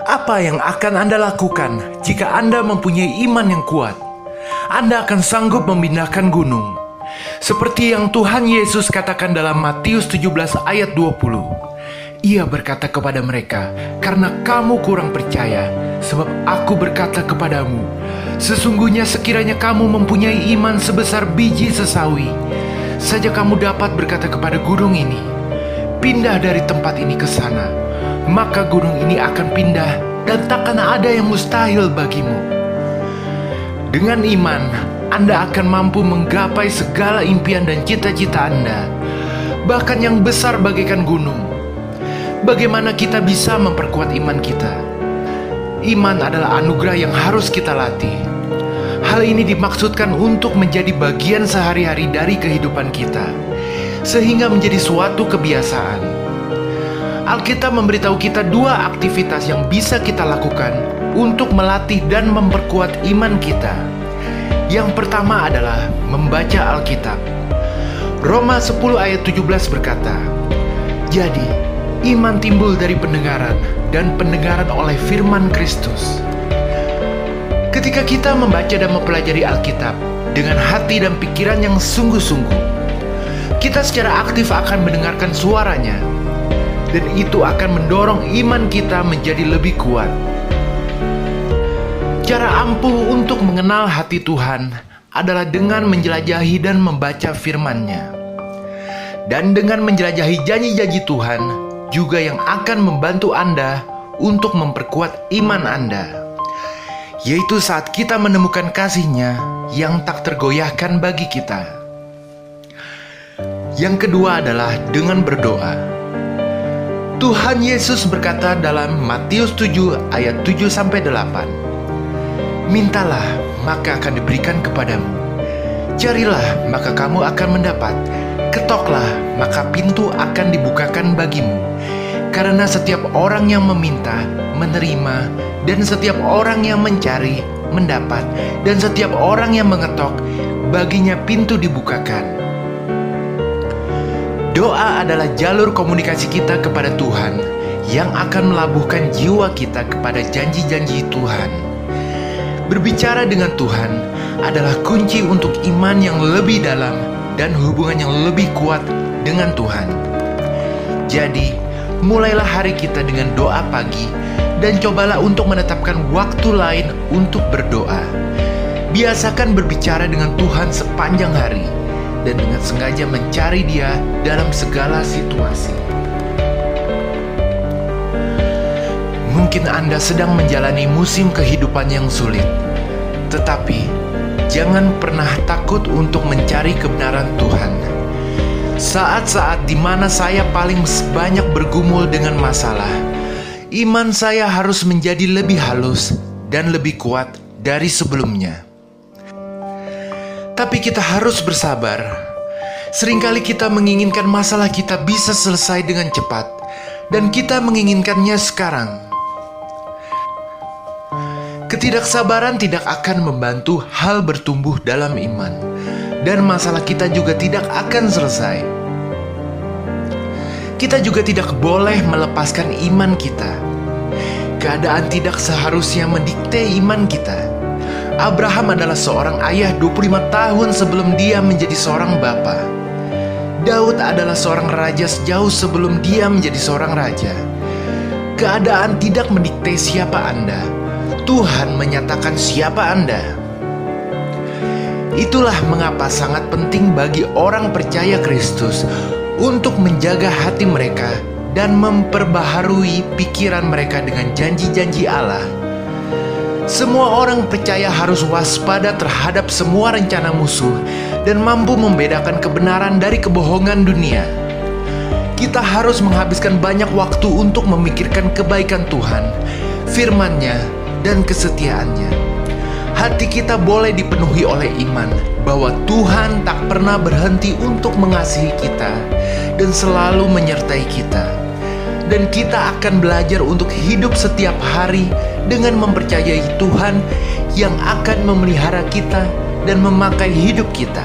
Apa yang akan Anda lakukan jika Anda mempunyai iman yang kuat? Anda akan sanggup memindahkan gunung. Seperti yang Tuhan Yesus katakan dalam Matius 17 ayat 20. Ia berkata kepada mereka, "Karena kamu kurang percaya, sebab aku berkata kepadamu, sesungguhnya sekiranya kamu mempunyai iman sebesar biji sesawi, saja kamu dapat berkata kepada gunung ini, pindah dari tempat ini ke sana, maka gunung ini akan pindah dan takkan ada yang mustahil bagimu." Dengan iman, Anda akan mampu menggapai segala impian dan cita-cita Anda, bahkan yang besar bagaikan gunung. Bagaimana kita bisa memperkuat iman kita? Iman adalah anugerah yang harus kita latih. Hal ini dimaksudkan untuk menjadi bagian sehari-hari dari kehidupan kita, sehingga menjadi suatu kebiasaan. Alkitab memberitahu kita dua aktivitas yang bisa kita lakukan untuk melatih dan memperkuat iman kita. Yang pertama adalah membaca Alkitab. Roma 10 ayat 17 berkata, "Jadi, iman timbul dari pendengaran, dan pendengaran oleh firman Kristus." Ketika kita membaca dan mempelajari Alkitab dengan hati dan pikiran yang sungguh-sungguh, kita secara aktif akan mendengarkan suaranya, dan itu akan mendorong iman kita menjadi lebih kuat. Cara ampuh untuk mengenal hati Tuhan adalah dengan menjelajahi dan membaca firman-Nya. Dan dengan menjelajahi janji-janji Tuhan juga yang akan membantu Anda untuk memperkuat iman Anda, yaitu saat kita menemukan kasih-Nya yang tak tergoyahkan bagi kita. Yang kedua adalah dengan berdoa. Tuhan Yesus berkata dalam Matius 7 ayat 7-8, "Mintalah, maka akan diberikan kepadamu. Carilah, maka kamu akan mendapat. Ketoklah, maka pintu akan dibukakan bagimu. Karena setiap orang yang meminta, menerima, dan setiap orang yang mencari, mendapat, dan setiap orang yang mengetok, baginya pintu dibukakan." Doa adalah jalur komunikasi kita kepada Tuhan yang akan melabuhkan jiwa kita kepada janji-janji Tuhan. Berbicara dengan Tuhan adalah kunci untuk iman yang lebih dalam dan hubungan yang lebih kuat dengan Tuhan. Jadi, mulailah hari kita dengan doa pagi dan cobalah untuk menetapkan waktu lain untuk berdoa. Biasakan berbicara dengan Tuhan sepanjang hari dan dengan sengaja mencari Dia dalam segala situasi. Mungkin Anda sedang menjalani musim kehidupan yang sulit, tetapi jangan pernah takut untuk mencari kebenaran Tuhan. Saat-saat di mana saya paling banyak bergumul dengan masalah, iman saya harus menjadi lebih halus dan lebih kuat dari sebelumnya. Tapi kita harus bersabar. Seringkali kita menginginkan masalah kita bisa selesai dengan cepat, dan kita menginginkannya sekarang. Ketidaksabaran tidak akan membantu hal bertumbuh dalam iman, dan masalah kita juga tidak akan selesai. Kita juga tidak boleh melepaskan iman kita. Keadaan tidak seharusnya mendikte iman kita. Abraham adalah seorang ayah 25 tahun sebelum dia menjadi seorang bapa. Daud adalah seorang raja sejauh sebelum dia menjadi seorang raja. Keadaan tidak mendikte siapa Anda. Tuhan menyatakan siapa Anda. Itulah mengapa sangat penting bagi orang percaya Kristus untuk menjaga hati mereka dan memperbaharui pikiran mereka dengan janji-janji Allah. Semua orang percaya harus waspada terhadap semua rencana musuh dan mampu membedakan kebenaran dari kebohongan dunia. Kita harus menghabiskan banyak waktu untuk memikirkan kebaikan Tuhan, firman-Nya, dan kesetiaannya. Hati kita boleh dipenuhi oleh iman bahwa Tuhan tak pernah berhenti untuk mengasihi kita dan selalu menyertai kita. Dan kita akan belajar untuk hidup setiap hari dengan mempercayai Tuhan yang akan memelihara kita dan memakai hidup kita.